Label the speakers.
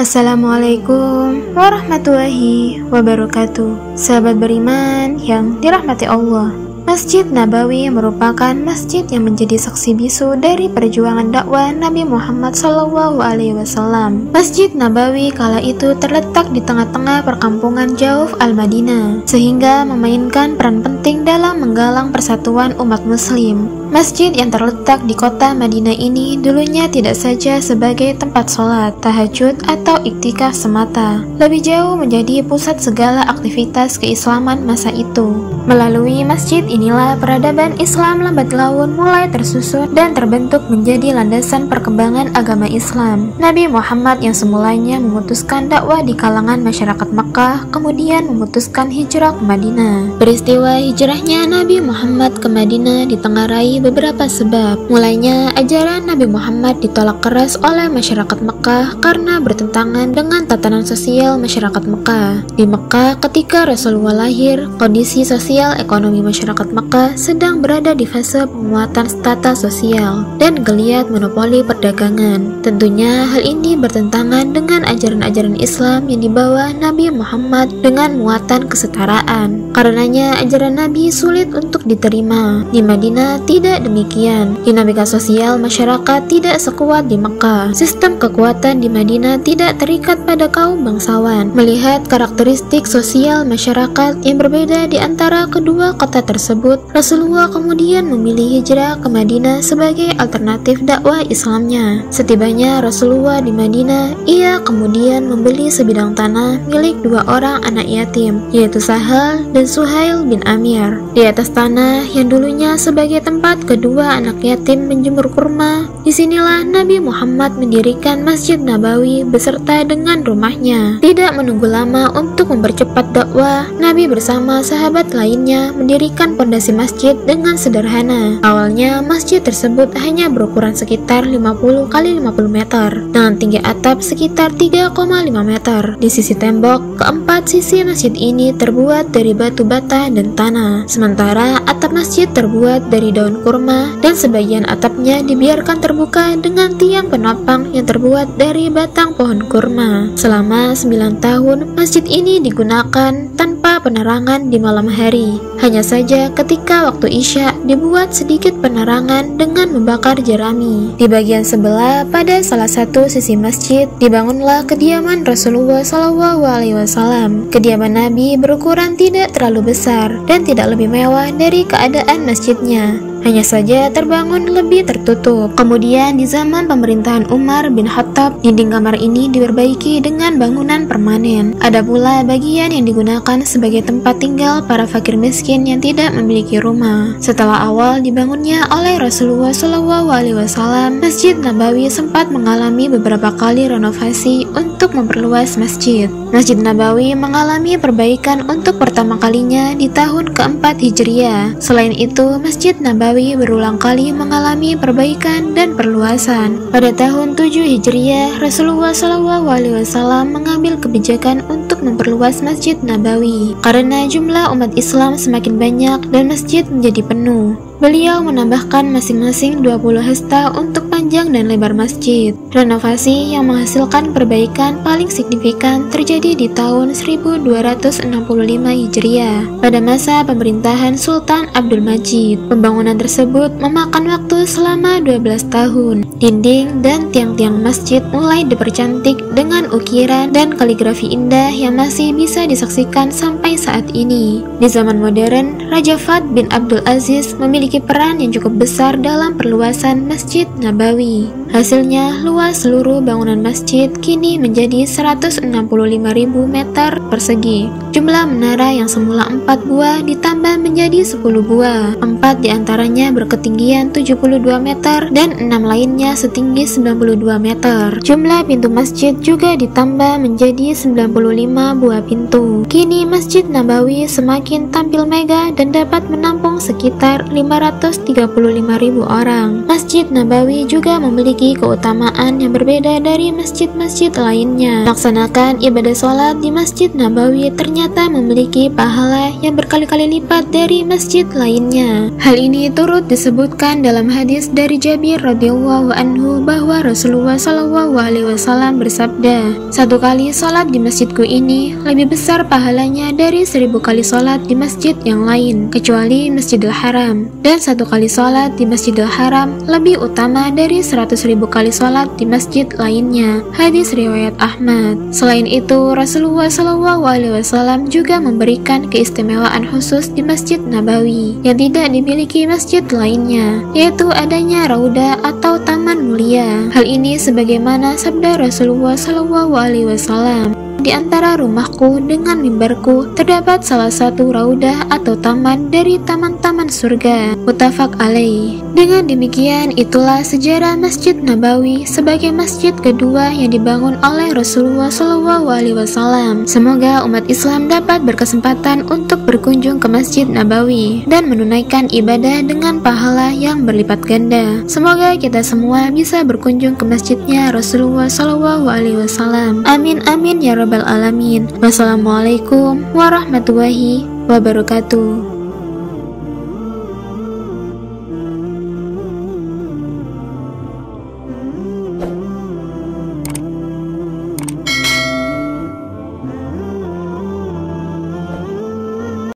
Speaker 1: Assalamualaikum warahmatullahi wabarakatuh. Sahabat beriman yang dirahmati Allah, Masjid Nabawi merupakan masjid yang menjadi saksi bisu dari perjuangan dakwah Nabi Muhammad SAW. Masjid Nabawi kala itu terletak di tengah-tengah perkampungan Jauf Al-Madinah, sehingga memainkan peran penting dalam menggalang persatuan umat muslim. Masjid yang terletak di kota Madinah ini dulunya tidak saja sebagai tempat sholat, tahajud, atau iktikaf semata, lebih jauh menjadi pusat segala aktivitas keislaman masa itu. Melalui masjid inilah peradaban Islam lambat laun mulai tersusun dan terbentuk menjadi landasan perkembangan agama Islam. Nabi Muhammad yang semulanya memutuskan dakwah di kalangan masyarakat Makkah, kemudian memutuskan hijrah ke Madinah. Peristiwa hijrahnya Nabi Muhammad ke Madinah ditengarai beberapa sebab. Mulainya, ajaran Nabi Muhammad ditolak keras oleh masyarakat Mekah karena bertentangan dengan tatanan sosial masyarakat Mekah. Di Mekah, ketika Rasulullah lahir, kondisi sosial ekonomi masyarakat Mekah sedang berada di fase penguatan status sosial dan geliat monopoli perdagangan. Tentunya hal ini bertentangan dengan ajaran-ajaran Islam yang dibawa Nabi Muhammad dengan muatan kesetaraan. Karenanya, ajaran Nabi sulit untuk diterima. Di Madinah tidak demikian. Dinamika sosial masyarakat tidak sekuat di Mekah. Sistem kekuatan di Madinah tidak terikat pada kaum bangsawan. Melihat karakteristik sosial masyarakat yang berbeda di antara kedua kota tersebut, Rasulullah kemudian memilih hijrah ke Madinah sebagai alternatif dakwah Islamnya. Setibanya Rasulullah di Madinah, ia kemudian membeli sebidang tanah milik dua orang anak yatim, yaitu Sahal dan Suhail bin Amir. Di atas tanah yang dulunya sebagai tempat kedua anak yatim menjemur kurma, disinilah Nabi Muhammad mendirikan Masjid Nabawi beserta dengan rumahnya. Tidak menunggu lama untuk mempercepat dakwah, Nabi bersama sahabat lainnya mendirikan pondasi masjid dengan sederhana. Awalnya masjid tersebut hanya berukuran sekitar 50 x 50 meter dengan tinggi atap sekitar 3,5 meter. Di sisi tembok, keempat sisi masjid ini terbuat dari batu bata dan tanah, sementara atap masjid terbuat dari daun kurma dan sebagian atapnya dibiarkan terbuka dengan tiang penopang yang terbuat dari batang pohon kurma. Selama 9 tahun, masjid ini digunakan tanpa penerangan di malam hari. Hanya saja ketika waktu Isya dibuat sedikit penerangan dengan membakar jerami. Di bagian sebelah, pada salah satu sisi masjid, dibangunlah kediaman Rasulullah SAW. Kediaman Nabi berukuran tidak terlalu besar dan tidak lebih mewah dari keadaan masjidnya. Hanya saja terbangun lebih tertutup. Kemudian di zaman pemerintahan Umar bin Khattab, dinding kamar ini diperbaiki dengan bangunan permanen. Ada pula bagian yang digunakan sebagai tempat tinggal para fakir miskin yang tidak memiliki rumah. Setelah awal dibangunnya oleh Rasulullah SAW, Masjid Nabawi sempat mengalami beberapa kali renovasi untuk memperluas masjid. Masjid Nabawi mengalami perbaikan untuk pertama kalinya di tahun keempat Hijriah. Selain itu, Masjid Nabawi berulang kali mengalami perbaikan dan perluasan. Pada tahun 7 Hijriah, Rasulullah SAW mengambil kebijakan untuk memperluas Masjid Nabawi karena jumlah umat Islam semakin banyak dan masjid menjadi penuh. Beliau menambahkan masing-masing 20 hasta untuk panjang dan lebar masjid. Renovasi yang menghasilkan perbaikan paling signifikan terjadi di tahun 1265 Hijriah pada masa pemerintahan Sultan Abdul Majid. Pembangunan tersebut memakan waktu selama 12 tahun. Dinding dan tiang-tiang masjid mulai dipercantik dengan ukiran dan kaligrafi indah yang masih bisa disaksikan sampai saat ini. Di zaman modern, Raja Fahd bin Abdul Aziz memiliki peran yang cukup besar dalam perluasan Masjid Nabawi. Hasilnya, luas seluruh bangunan masjid kini menjadi 165.000 meter persegi. Jumlah menara yang semula 4 buah ditambah menjadi 10 buah. 4 diantaranya berketinggian 72 meter dan 6 lainnya setinggi 92 meter. Jumlah pintu masjid juga ditambah menjadi 95 buah pintu. Kini Masjid Nabawi semakin tampil megah dan dapat menampung sekitar 535.000 orang. Masjid Nabawi juga memiliki keutamaan yang berbeda dari masjid-masjid lainnya. Melaksanakan ibadah sholat di Masjid Nabawi ternyata ternyata memiliki pahala yang berkali-kali lipat dari masjid lainnya. Hal ini turut disebutkan dalam hadis dari Jabir radhiyallahu anhu bahwa Rasulullah shallallahu alaihi wasallam bersabda, "Satu kali salat di masjidku ini lebih besar pahalanya dari 1000 kali salat di masjid yang lain, kecuali Masjidil Haram. Dan satu kali salat di Masjidil Haram lebih utama dari 100.000 kali salat di masjid lainnya." Hadis riwayat Ahmad. Selain itu, Rasulullah Shallallahu Alaihi Wasallam juga memberikan keistimewaan khusus di Masjid Nabawi yang tidak dimiliki masjid lainnya, yaitu adanya raudah atau taman mulia. Hal ini sebagaimana sabda Rasulullah Shallallahu Alaihi Wasallam, "Di antara rumahku dengan mimbarku terdapat salah satu raudah atau taman dari taman-taman surga." Muttafaq alaih. Dengan demikian, itulah sejarah Masjid Nabawi sebagai masjid kedua yang dibangun oleh Rasulullah Shallallahu Alaihi Wasallam. Semoga umat Islam dapat berkesempatan untuk berkunjung ke Masjid Nabawi dan menunaikan ibadah dengan pahala yang berlipat ganda. Semoga kita semua bisa berkunjung ke masjidnya Rasulullah Shallallahu Alaihi Wasallam. Amin amin ya rabbal alamin. Wassalamualaikum warahmatullahi wabarakatuh.